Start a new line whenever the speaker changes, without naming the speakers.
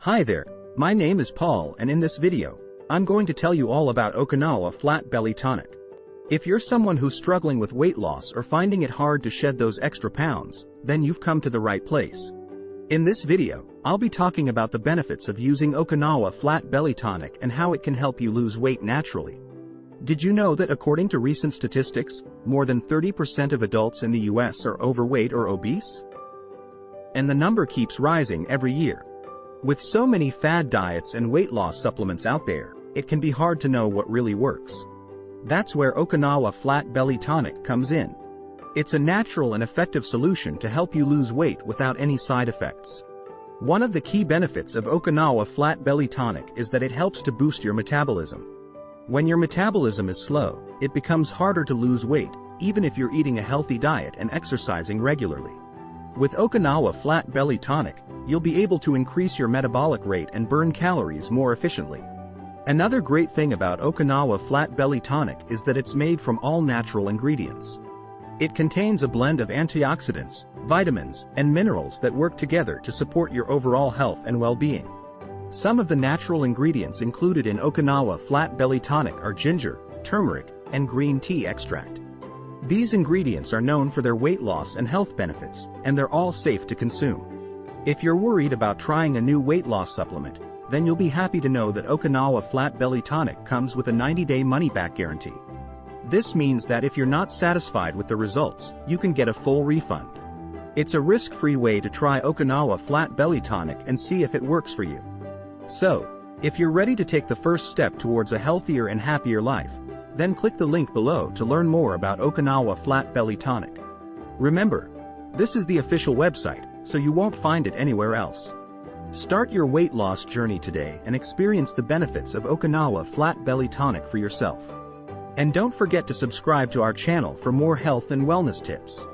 Hi there, my name is Paul, and in this video, I'm going to tell you all about Okinawa Flat Belly Tonic. If you're someone who's struggling with weight loss or finding it hard to shed those extra pounds, then you've come to the right place. In this video, I'll be talking about the benefits of using Okinawa Flat Belly Tonic and how it can help you lose weight naturally. Did you know that according to recent statistics, more than 30% of adults in the US are overweight or obese? And the number keeps rising every year. With so many fad diets and weight loss supplements out there, it can be hard to know what really works. That's where Okinawa Flat Belly Tonic comes in. It's a natural and effective solution to help you lose weight without any side effects. One of the key benefits of Okinawa Flat Belly Tonic is that it helps to boost your metabolism. When your metabolism is slow, it becomes harder to lose weight, even if you're eating a healthy diet and exercising regularly. With Okinawa Flat Belly Tonic, you'll be able to increase your metabolic rate and burn calories more efficiently. Another great thing about Okinawa Flat Belly Tonic is that it's made from all natural ingredients. It contains a blend of antioxidants, vitamins, and minerals that work together to support your overall health and well-being. Some of the natural ingredients included in Okinawa Flat Belly Tonic are ginger, turmeric, and green tea extract. These ingredients are known for their weight loss and health benefits, and they're all safe to consume. If you're worried about trying a new weight loss supplement, then you'll be happy to know that Okinawa Flat Belly Tonic comes with a 90-day money-back guarantee. This means that if you're not satisfied with the results, you can get a full refund. It's a risk-free way to try Okinawa Flat Belly Tonic and see if it works for you. So, if you're ready to take the first step towards a healthier and happier life, then click the link below to learn more about Okinawa Flat Belly Tonic. Remember, this is the official website, so you won't find it anywhere else. Start your weight loss journey today and experience the benefits of Okinawa Flat Belly Tonic for yourself. And don't forget to subscribe to our channel for more health and wellness tips.